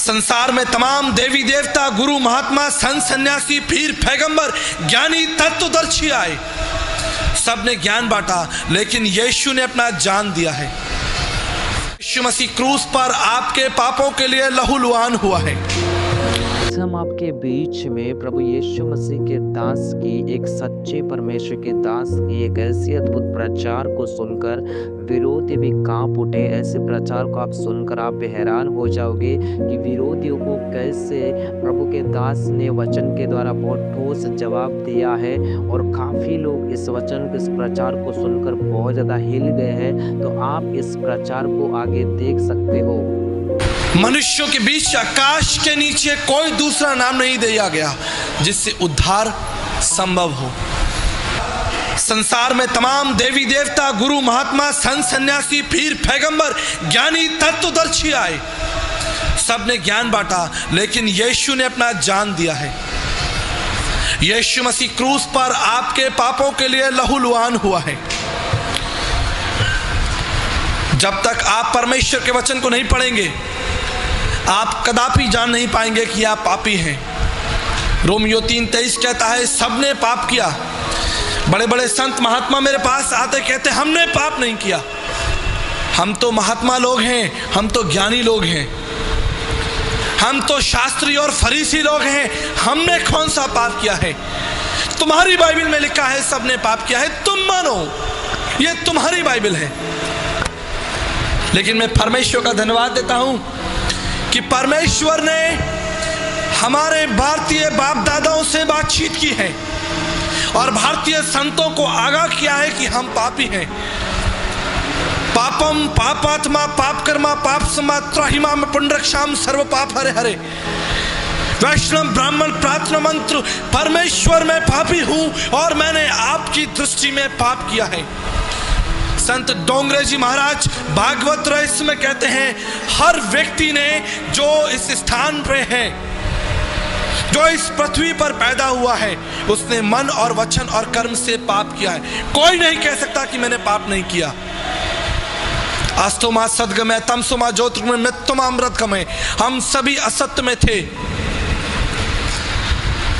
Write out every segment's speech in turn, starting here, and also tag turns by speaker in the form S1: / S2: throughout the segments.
S1: संसार में तमाम देवी देवता, गुरु, महात्मा, संत, सन्यासी, पीर, पैगंबर, ज्ञानी, तत्वदर्शी आए, सबने ज्ञान बांटा, लेकिन यीशु ने अपना जान दिया है। यीशु मसीह क्रूस पर आपके पापों के लिए लहूलुहान हुआ है।
S2: हम आपके बीच में प्रभु यीशु मसीह के दास की, एक सच्चे परमेश्वर के दास की एक ऐसी अद्भुत प्रचार को सुनकर विरोधी भी कांप उठे। ऐसे प्रचार को आप सुनकर आप हैरान हो जाओगे कि विरोधियों को कैसे प्रभु के दास ने वचन के द्वारा बहुत ठोस जवाब दिया है। और काफ़ी लोग इस वचन इस प्रचार को सुनकर बहुत ज़्यादा हिल गए हैं। तो आप इस प्रचार को आगे देख सकते हो।
S1: मनुष्यों के बीच आकाश के नीचे कोई दूसरा नाम नहीं दिया गया जिससे उद्धार संभव हो। संसार में तमाम देवी देवता, गुरु, महात्मा, संत, सन्यासी, पीर, पैगंबर, ज्ञानी, तत्वदर्शी आए, सबने ज्ञान बांटा, लेकिन यीशु ने अपना जान दिया है। यीशु मसीह क्रूस पर आपके पापों के लिए लहूलुहान हुआ है। जब तक आप परमेश्वर के वचन को नहीं पढ़ेंगे, आप कदापि जान नहीं पाएंगे कि आप पापी हैं। रोमियो 3:23 कहता है, सबने पाप किया। बड़े बड़े संत महात्मा मेरे पास आते कहते हमने पाप नहीं किया। हम तो महात्मा लोग हैं, हम तो ज्ञानी लोग हैं, हम तो शास्त्री और फरीसी लोग हैं, हमने कौन सा पाप किया है? तुम्हारी बाइबल में लिखा है सबने पाप किया है, तुम मानो, ये तुम्हारी बाइबल है। लेकिन मैं परमेश्वर का धन्यवाद देता हूं कि परमेश्वर ने हमारे भारतीय बाप दादाओं से बातचीत की है और भारतीय संतों को आगाह किया है कि हम पापी हैं। पापम पापात्मा पाप कर्मा पाप समा त्राहिमा में पुंडरक्षाम सर्व पाप हरे हरे। वैष्णव ब्राह्मण प्रार्थना मंत्र, परमेश्वर मैं पापी हूं और मैंने आपकी दृष्टि में पाप किया है। संत डोंगरे जी महाराज भागवत रहस्य में कहते हैं, हर व्यक्ति ने जो इस स्थान पे है, जो इस पृथ्वी पर पैदा हुआ है, उसने मन और वचन और कर्म से पाप किया है। कोई नहीं कह सकता कि मैंने पाप नहीं किया। अस्तोमा सद्गमय तमसोमा ज्योतिर्गमय मृत्युमा अमृतगमय, हम सभी असत्य में थे।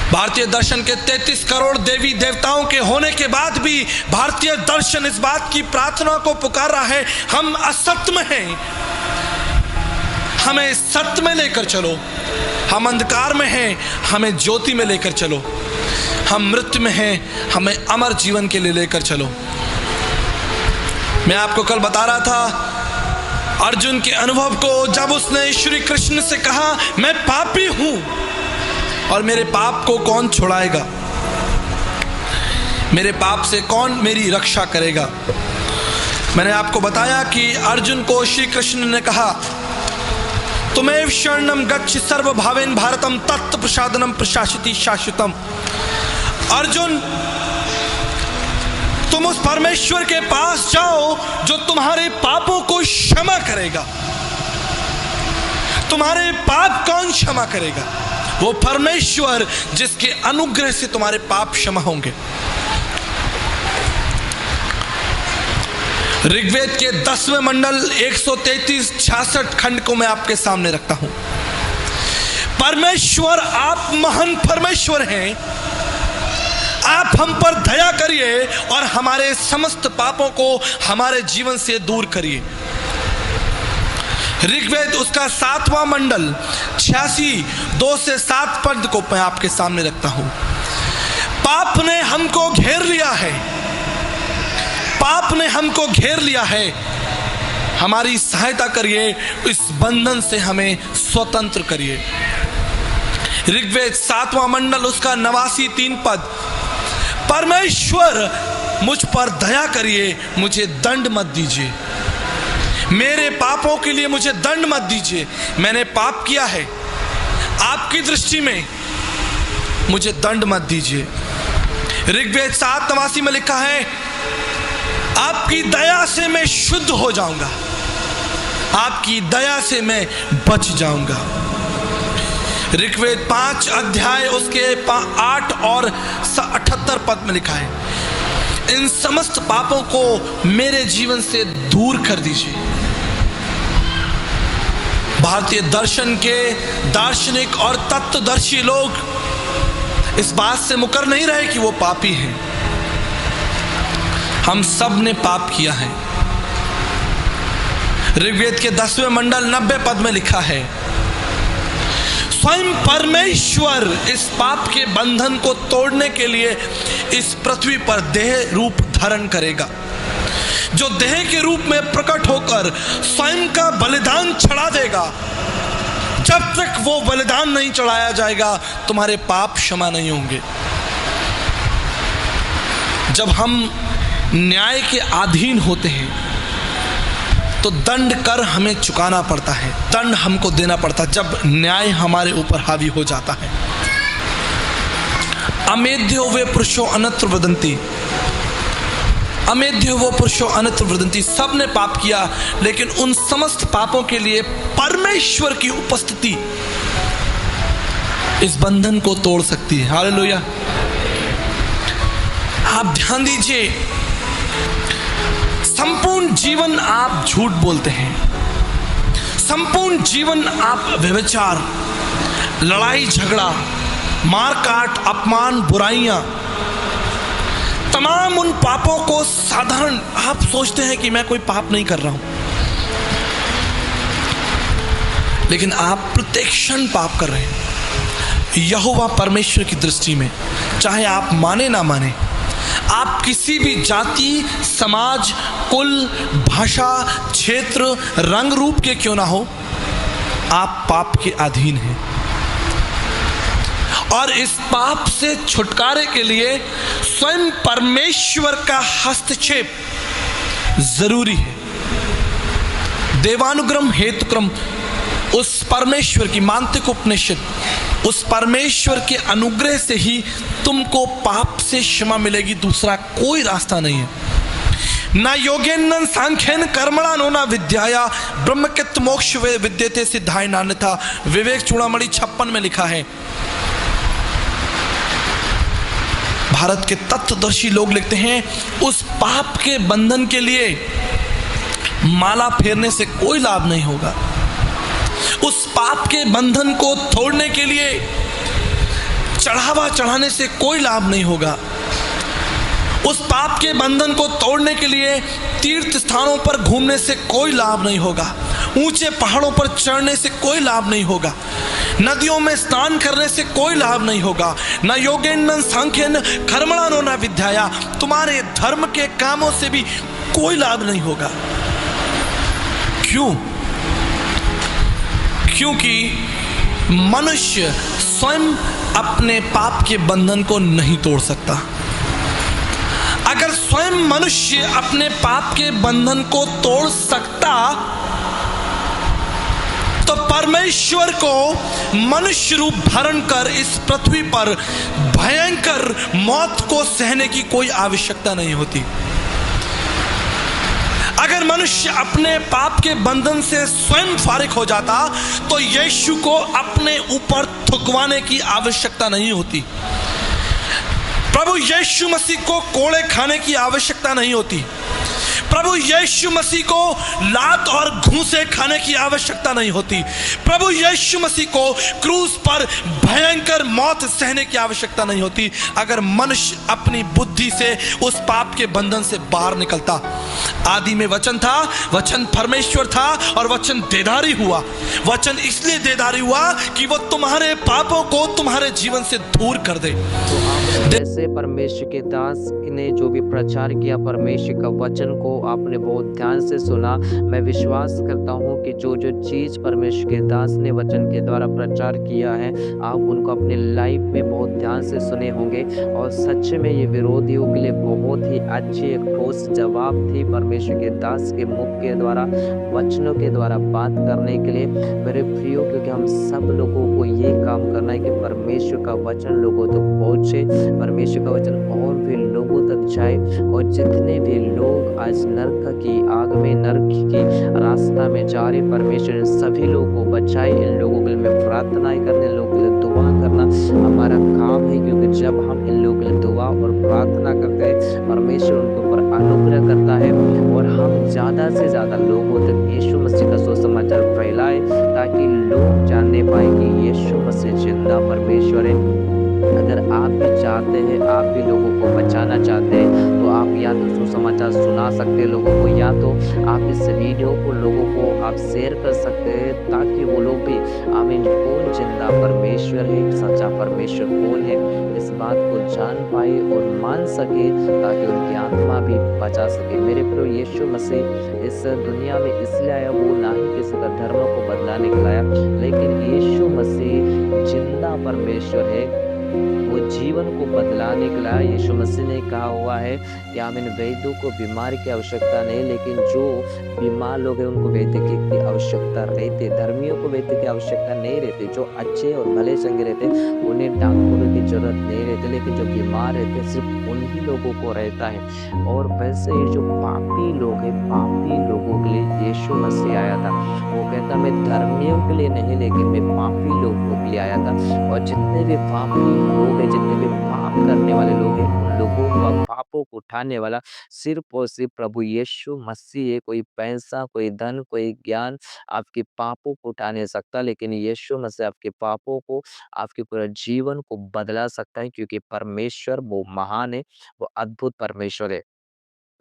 S1: भारतीय दर्शन के 33 करोड़ देवी देवताओं के होने के बाद भी भारतीय दर्शन इस बात की प्रार्थना को पुकार रहा है, हम असत्य में हैं, हमें सत्य में लेकर चलो। हम अंधकार में हैं, हमें ज्योति में लेकर चलो। हम मृत्यु में हैं, हमें अमर जीवन के लिए लेकर चलो। मैं आपको कल बता रहा था अर्जुन के अनुभव को, जब उसने श्री कृष्ण से कहा मैं पापी हूं और मेरे पाप को कौन छुड़ाएगा, मेरे पाप से कौन मेरी रक्षा करेगा। मैंने आपको बताया कि अर्जुन को श्री कृष्ण ने कहा, तुम्हें शरणम गच्छ सर्वभावेन भारतम तत्व प्रसादनम प्रशासिति शाश्वतम। अर्जुन, तुम उस परमेश्वर के पास जाओ जो तुम्हारे पापों को क्षमा करेगा। तुम्हारे पाप कौन क्षमा करेगा? वो परमेश्वर जिसके अनुग्रह से तुम्हारे पाप क्षमा होंगे। ऋग्वेद के 10वें मंडल 133-66 खंड को मैं आपके सामने रखता हूं। परमेश्वर, आप महान परमेश्वर हैं, आप हम पर दया करिए और हमारे समस्त पापों को हमारे जीवन से दूर करिए। ऋग्वेद उसका 7वां मंडल 86:2-7 पद को मैं आपके सामने रखता हूं। पाप ने हमको घेर लिया है, पाप ने हमको घेर लिया है, हमारी सहायता करिए, इस बंधन से हमें स्वतंत्र करिए। ऋग्वेद 7वां मंडल उसका 89-3 पद, परमेश्वर मुझ पर दया करिए, मुझे दंड मत दीजिए, मेरे पापों के लिए मुझे दंड मत दीजिए। मैंने पाप किया है, आपकी दृष्टि में मुझे दंड मत दीजिए। ऋग्वेद 7:89 में लिखा है, आपकी दया से मैं शुद्ध हो जाऊंगा, आपकी दया से मैं बच जाऊंगा। ऋग्वेद 5 अध्याय उसके 8 और 78 पद में लिखा है, इन समस्त पापों को मेरे जीवन से दूर कर दीजिए। भारतीय दर्शन के दार्शनिक और तत्वदर्शी लोग इस बात से मुकर नहीं रहे कि वो पापी हैं। हम सब ने पाप किया है। ऋग्वेद के 10वें मंडल 90 पद में लिखा है, स्वयं परमेश्वर इस पाप के बंधन को तोड़ने के लिए इस पृथ्वी पर देह रूप धारण करेगा, जो देह के रूप में प्रकट होकर स्वयं का बलिदान चढ़ा देगा। जब तक वो बलिदान नहीं चढ़ाया जाएगा तुम्हारे पाप क्षमा नहीं होंगे। जब हम न्याय के अधीन होते हैं तो दंड कर हमें चुकाना पड़ता है, दंड हमको देना पड़ता है जब न्याय हमारे ऊपर हावी हो जाता है। अमेध्यो वे पुरुषो अन्यत्र वदन्ति, अमेध्यो वो पुरुषो अन्यत्र वदन्ति। सब ने पाप किया, लेकिन उन समस्त पापों के लिए परमेश्वर की उपस्थिति इस बंधन को तोड़ सकती है। हालेलुया। आप ध्यान दीजिए, संपूर्ण जीवन आप झूठ बोलते हैं, संपूर्ण जीवन आप व्यभिचार, लड़ाई झगड़ा, मार काट, अपमान, बुराइयां, तमाम उन पापों को साधारण आप सोचते हैं कि मैं कोई पाप नहीं कर रहा हूं, लेकिन आप प्रत्येक क्षण पाप कर रहे हैं। यहोवा परमेश्वर की दृष्टि में, चाहे आप माने ना माने, आप किसी भी जाति, समाज, कुल, भाषा, क्षेत्र, रंग रूप के क्यों ना हो, आप पाप के अधीन हैं। और इस पाप से छुटकारे के लिए स्वयं परमेश्वर का हस्तक्षेप जरूरी है। देवानुग्रह हेतुक्रम उस परमेश्वर की, मांत्रिक उपनिषद, उस परमेश्वर के अनुग्रह से ही तुमको पाप से क्षमा मिलेगी, दूसरा कोई रास्ता नहीं है। ना योगेन सांख्यन कर्मणा नो ना विद्याया ब्रह्मकित मोक्ष विद्यते सिद्धाय नान्यथा। विवेक चूड़ामणि 56 में लिखा है। भारत के तत्वदर्शी लोग लिखते हैं, उस पाप के बंधन के लिए माला फेरने से कोई लाभ नहीं होगा, उस पाप के बंधन को तोड़ने के लिए चढ़ावा चढ़ाने से कोई लाभ नहीं होगा, उस पाप के बंधन को तोड़ने के लिए तीर्थ स्थानों पर घूमने से कोई लाभ नहीं होगा, ऊंचे पहाड़ों पर चढ़ने से कोई लाभ नहीं होगा, नदियों में स्नान करने से कोई लाभ नहीं होगा। न योगेन न सांख्यन कर्मणा नो न विद्याया, तुम्हारे धर्म के कामों से भी कोई लाभ नहीं होगा। क्यों? क्योंकि मनुष्य स्वयं अपने पाप के बंधन को नहीं तोड़ सकता। अगर स्वयं मनुष्य अपने पाप के बंधन को तोड़ सकता तो परमेश्वर को मनुष्य रूप धारण कर इस पृथ्वी पर भयंकर मौत को सहने की कोई आवश्यकता नहीं होती। अगर मनुष्य अपने पाप के बंधन से स्वयं फारिग हो जाता तो यीशु को अपने ऊपर थुकवाने की आवश्यकता नहीं होती, प्रभु यीशु मसीह को कोड़े खाने की आवश्यकता नहीं होती, प्रभु यीशु मसीह को लात और घूंसे खाने की आवश्यकता नहीं होती, प्रभु यीशु मसीह को क्रूस पर भयंकर मौत सहने की आवश्यकता नहीं होती। अगर मनुष्य अपनी बुद्धि से उस पाप के बंधन से बाहर निकलता। आदि में वचन था, वचन परमेश्वर था और वचन देदारी हुआ। वचन इसलिए देदारी हुआ कि वो तुम्हारे पापों को तुम्हारे जीवन से दूर कर दे।
S2: जैसे परमेश्वर के दास ने जो भी प्रचार किया, परमेश्वर का वचन को आपने बहुत ध्यान से सुना। मैं विश्वास करता हूँ कि जो जो चीज़ परमेश्वर के दास ने वचन के द्वारा प्रचार किया है, आप उनको अपने लाइफ में बहुत ध्यान से सुने होंगे। और सच में ये विरोधियों के लिए बहुत ही अच्छी एक ठोस जवाब थी परमेश्वर के दास के मुख के द्वारा, वचनों के द्वारा बात करने के लिए। मेरे प्रियो, क्योंकि हम सब लोगों को ये काम करना है कि परमेश्वर का वचन लोगों तक पहुँचे, परमेश्वर का वचन और भी लोगों तक जाए। और जितने भी लोग आज नरक की आग में, नरक की रास्ता में जा रहे, परमेश्वर सभी लोगों को बचाए। इन लोगों के लिए मैं प्रार्थनाएं करने, इन लोगों के लिए दुआ करना हमारा काम है, क्योंकि जब हम इन लोगों के लिए दुआ और प्रार्थना करते हैं, परमेश्वर उनके ऊपर अनुग्रह करता है और हम ज़्यादा से ज़्यादा लोगों तक यीशु मसीह का सुसमाचार फैलाएँ ताकि लोग जानने पाएँ कि यीशु मसीह ज़िंदा परमेश्वर है। अगर आप भी चाहते हैं, आप भी लोगों को बचाना चाहते हैं, तो आप या तो सुसमाचार सुना सकते हैं लोगों को, या तो आप इस वीडियो को लोगों को आप शेयर कर सकते हैं ताकि वो लोग भी आमीन कौन जिंदा परमेश्वर है, सच्चा परमेश्वर कौन है, इस बात को जान पाए और मान सके ताकि उनकी आत्मा भी बचा सके। मेरे प्रिय यीशु मसीह इस दुनिया में इसलिए आया, वो ना ही किसी का धर्म को बदलाने के लिए आया, लेकिन यीशु मसीह जिंदा परमेश्वर है। वो जीवन को बदलाने के लिए यीशु मसीह ने कहा हुआ है कि आमीन वैद्यों को बीमार की आवश्यकता नहीं, लेकिन जो बीमार लोग हैं उनको वैद्य की आवश्यकता रहती है। धर्मियों को वैद्य की आवश्यकता नहीं रहती, जो अच्छे और भले चंगे रहते हैं उन्हें डॉक्टरों की जरूरत नहीं रहती, लेकिन जो बीमार रहते हैं सिर्फ उन्हीं लोगों को रहता है। और वैसे ही जो पापी लोग हैं, पापी लोगों के लिए यीशु मसीह आया था। वो कहता मैं धर्मियों के लिए नहीं, लेकिन मैं पापी लोगों के लिए आया था। और जितने भी पापी लोग हैं, जितने भी पाप करने वाले लोग हैं, उन लोगों का पापों को उठाने वाला सिर्फ और सिर्फ प्रभु यीशु मसीह है। कोई पैसा, कोई धन, कोई ज्ञान आपके पापों को उठा नहीं सकता, लेकिन यीशु मसीह आपके पापों को, आपके पूरे जीवन को बदला सकता है, क्योंकि परमेश्वर वो महान है, वो अद्भुत परमेश्वर है।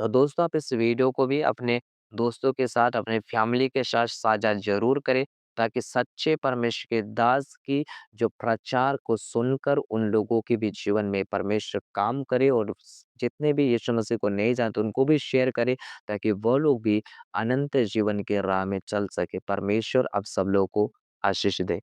S2: तो दोस्तों आप इस वीडियो को भी अपने दोस्तों के साथ, अपने फैमिली के साथ साझा ज़रूर करें ताकि सच्चे परमेश्वर के दास की जो प्रचार को सुनकर उन लोगों के भी जीवन में परमेश्वर काम करे, और जितने भी यीशु मसीह को नहीं जानते उनको भी शेयर करें ताकि वो लोग भी अनंत जीवन के राह में चल सके। परमेश्वर आप सब लोगों को आशीष दे।